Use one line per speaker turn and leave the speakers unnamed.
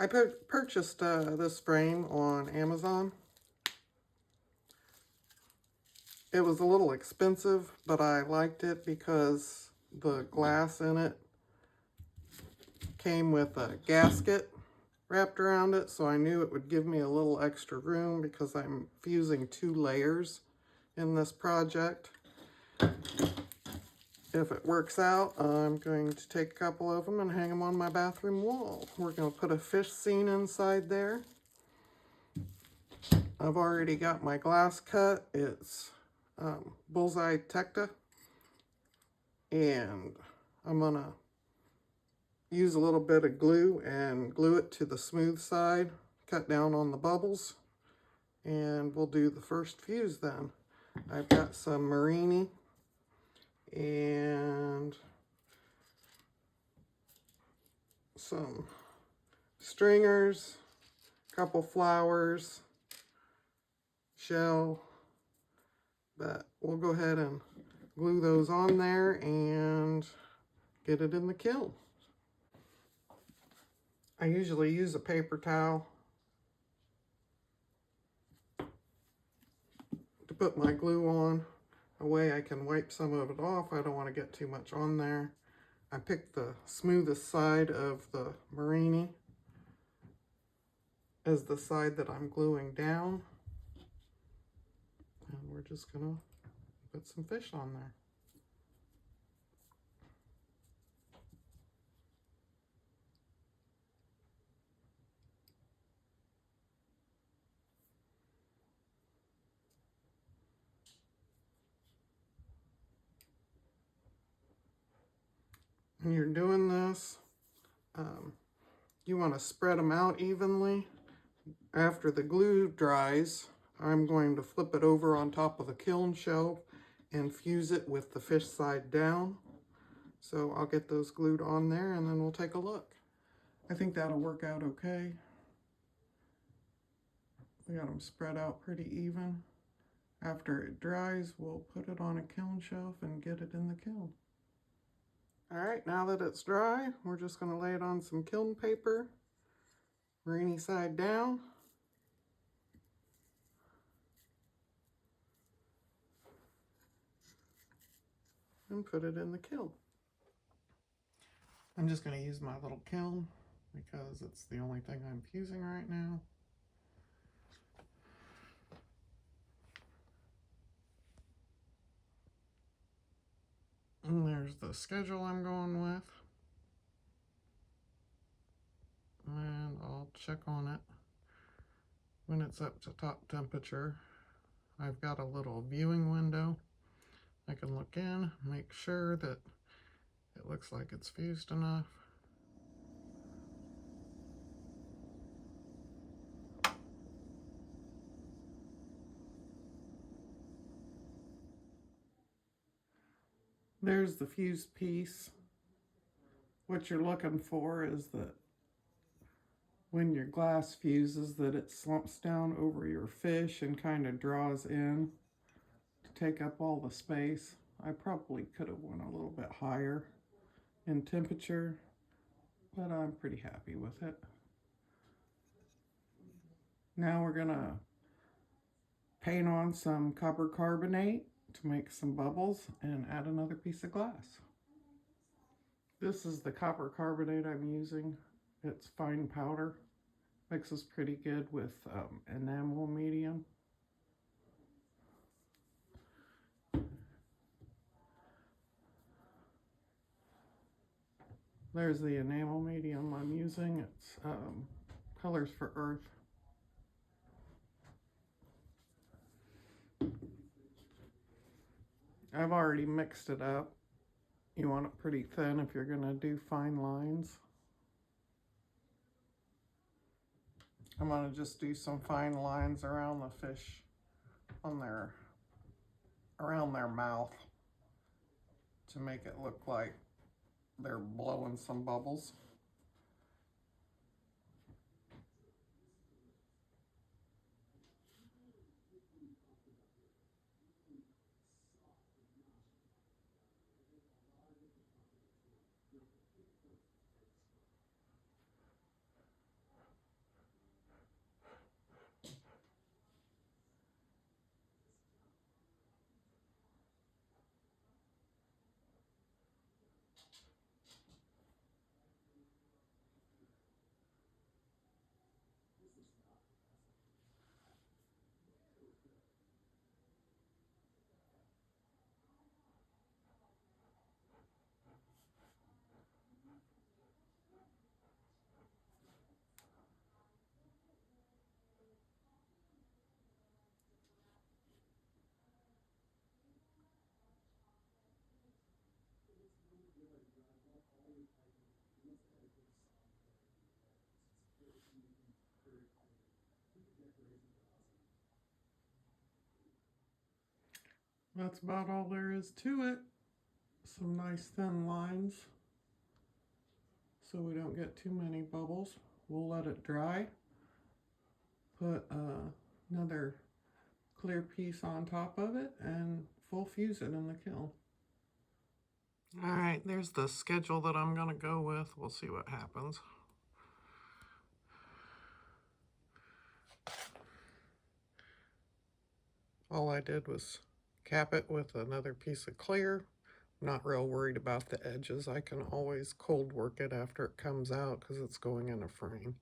I purchased this frame on Amazon. It was a little expensive, but I liked it because the glass in it came with a gasket wrapped around it, so I knew it would give me a little extra room because I'm fusing 2 layers in this project. If it works out, I'm going to take a couple of them and hang them on my bathroom wall. We're going to put a fish scene inside there. I've already got my glass cut. It's bullseye tecta, and I'm going to use a little bit of glue and glue it to the smooth side, cut down on the bubbles, and we'll do the first fuse then. I've got some Marini and some stringers, a couple flowers, shell, but we'll go ahead and glue those on there and get it in the kiln. I usually use a paper towel to put my glue on. A way I can wipe some of it off. I don't want to get too much on there. I picked the smoothest side of the Marini as the side that I'm gluing down. And we're just gonna put some fish on there. When you're doing this, you want to spread them out evenly. After the glue dries, I'm going to flip it over on top of the kiln shelf and fuse it with the fish side down. So I'll get those glued on there and then we'll take a look. I think that'll work out okay. We got them spread out pretty even. After it dries, we'll put it on a kiln shelf and get it in the kiln. All right, now that it's dry, we're just going to lay it on some kiln paper, Marini side down. And put it in the kiln. I'm just going to use my little kiln because it's the only thing I'm fusing right now. And there's the schedule I'm going with. And I'll check on it when it's up to top temperature. I've got a little viewing window. I can look in, make sure that it looks like it's fused enough. There's the fused piece. What you're looking for is that when your glass fuses, that it slumps down over your fish and kind of draws in to take up all the space. I probably could have went a little bit higher in temperature, but I'm pretty happy with it. Now we're gonna paint on some copper carbonate to make some bubbles and add another piece of glass. This is the copper carbonate I'm using. It's fine powder. Mixes pretty good with enamel medium. There's the enamel medium I'm using. It's Colors for Earth. I've already mixed it up. You want it pretty thin if you're going to do fine lines. I'm going to just do some fine lines around the fish on around their mouth to make it look like they're blowing some bubbles. That's about all there is to it. Some nice thin lines so we don't get too many bubbles. We'll let it dry. Put another clear piece on top of it and full fuse it in the kiln. All right, there's the schedule that I'm going to go with. We'll see what happens. All I did was cap it with another piece of clear. I'm not real worried about the edges. I can always cold work it after it comes out because it's going in a frame.